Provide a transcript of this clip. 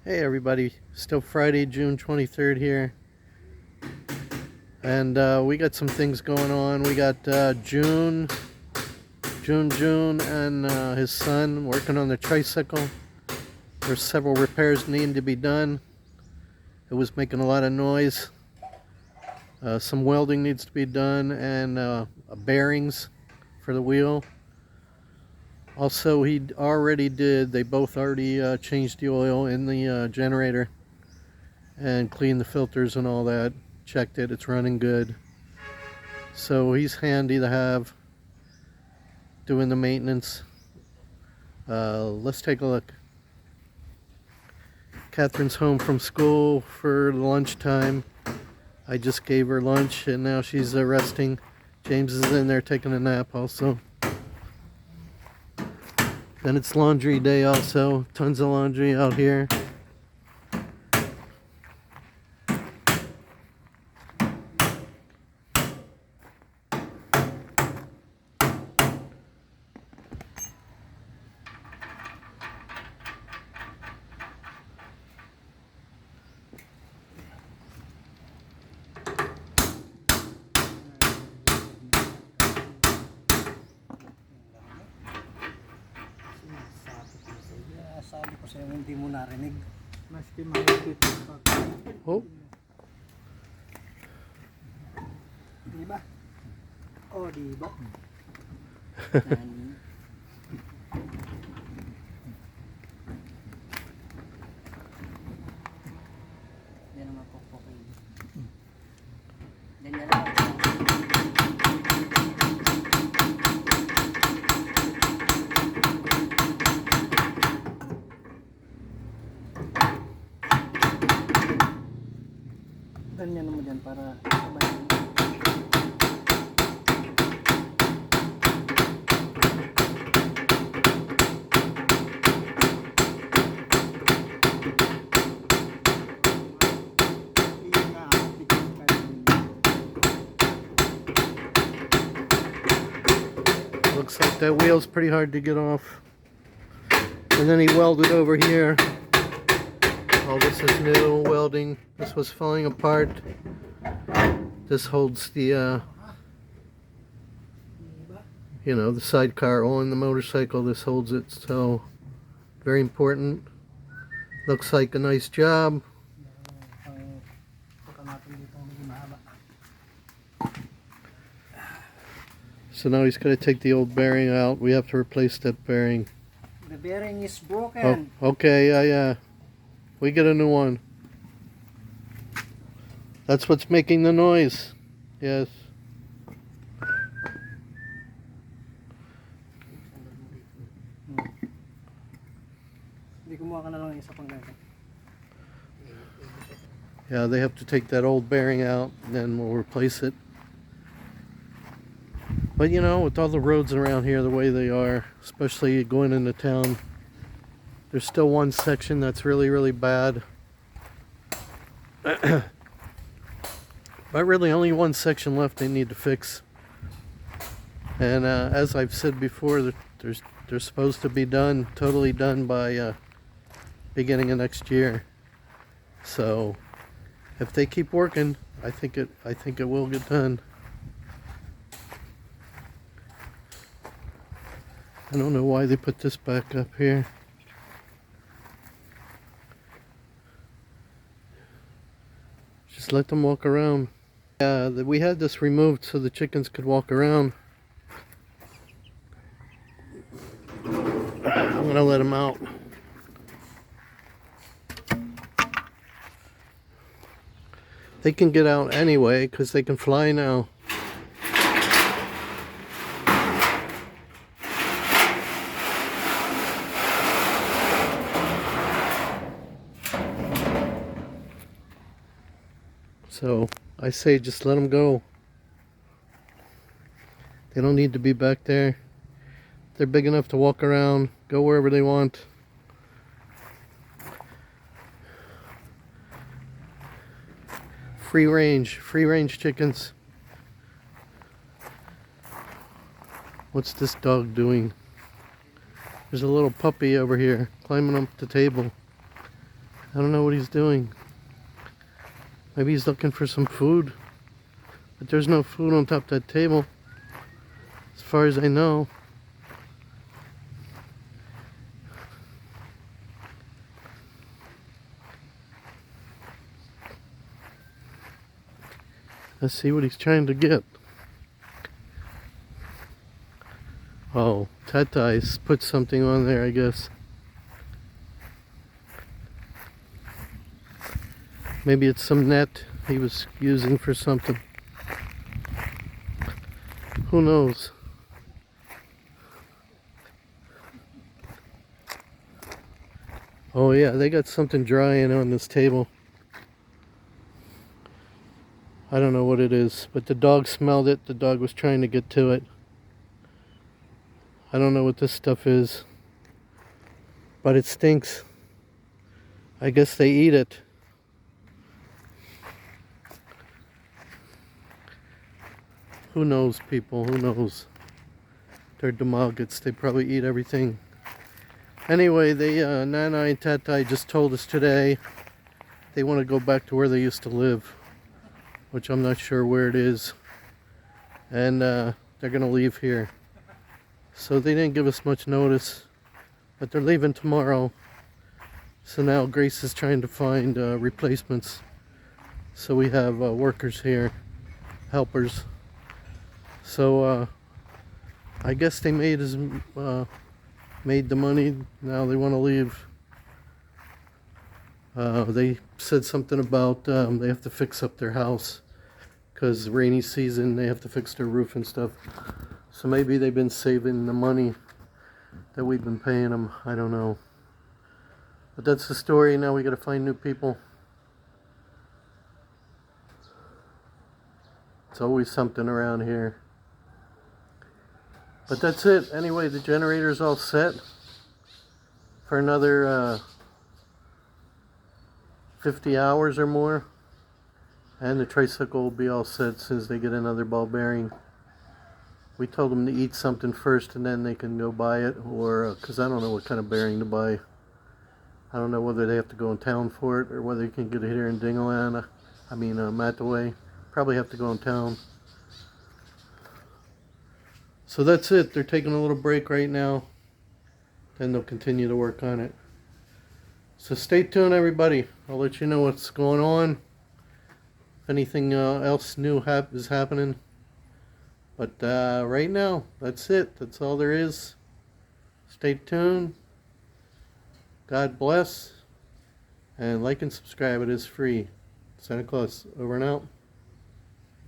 Hey everybody, still Friday, June 23rd here, and we got some things going on. We got June, and his son working on the tricycle. There's several repairs needing to be done. It was making a lot of noise. Some welding needs to be done, and bearings for the wheel. Also, they both already changed the oil in the generator and cleaned the filters and all that. Checked it, it's running good. So he's handy to have doing the maintenance. Let's take a look. Catherine's home from school for lunchtime. I just gave her lunch and now she's resting. James is in there taking a nap also. Then it's laundry day also. Tons of laundry out here. Sabi ko sa'yo, hindi mo narinig. Maski mahigpit pa. Oh. Diba? Oh, diba? Yan naman po po kayo. Ganyan lang. Ganyan naman dyan para sabay. Looks like that wheel's pretty hard to get off. And then he welded over here. All this is new welding. This was falling apart. This holds the the sidecar on the motorcycle. This holds it, so very important. Looks like a nice job. So now he's going to take the old bearing out. We have to replace that bearing. The bearing is broken. Oh, okay, yeah. We get a new one. That's what's making the noise. Yes. Yeah, they have to take that old bearing out and then we'll replace it. But you know, with all the roads around here the way they are, especially going into town, there's still one section that's really, really bad. But really only one section left they need to fix. And as I've said before, they're supposed to be done, totally done by beginning of next year. So if they keep working, I think it will get done. I don't know why they put this back up here. Just let them walk around. Yeah, we had this removed so the chickens could walk around. I'm gonna let them out. They can get out anyway because they can fly now. So I say just let them go. They don't need to be back there. They're big enough to walk around, go wherever they want. Free range chickens. What's this dog doing? There's a little puppy over here climbing up the table. I don't know what he's doing. Maybe he's looking for some food. But there's no food on top of that table, as far as I know. Let's see what he's trying to get. Oh, Tatai's put something on there, I guess. Maybe it's some net he was using for something. Who knows? Oh yeah, they got something drying on this table. I don't know what it is, but the dog smelled it. The dog was trying to get to it. I don't know what this stuff is, but it stinks. I guess they eat it. Who knows, people? Who knows? They're demoggots. They probably eat everything. Anyway, Nana and Tatai just told us today they want to go back to where they used to live, which I'm not sure where it is. And they're going to leave here. So they didn't give us much notice, but they're leaving tomorrow. So now Grace is trying to find replacements. So we have workers here, helpers. So I guess they made the money. Now they want to leave. They said something about they have to fix up their house because rainy season. They have to fix their roof and stuff. So maybe they've been saving the money that we've been paying them. I don't know. But that's the story. Now we got to find new people. It's always something around here. But that's it. Anyway, the generator's all set for another 50 hours or more. And the tricycle will be all set since they get another ball bearing. We told them to eat something first and then they can go buy it. Or, because I don't know what kind of bearing to buy. I don't know whether they have to go in town for it or whether you can get it here in Dingalan. Mataway. Probably have to go in town. So that's it. They're taking a little break right now. Then they'll continue to work on it. So stay tuned, everybody. I'll let you know what's going on. If anything else new is happening. But right now, that's it. That's all there is. Stay tuned. God bless. And like and subscribe. It is free. Santa Claus, over and out.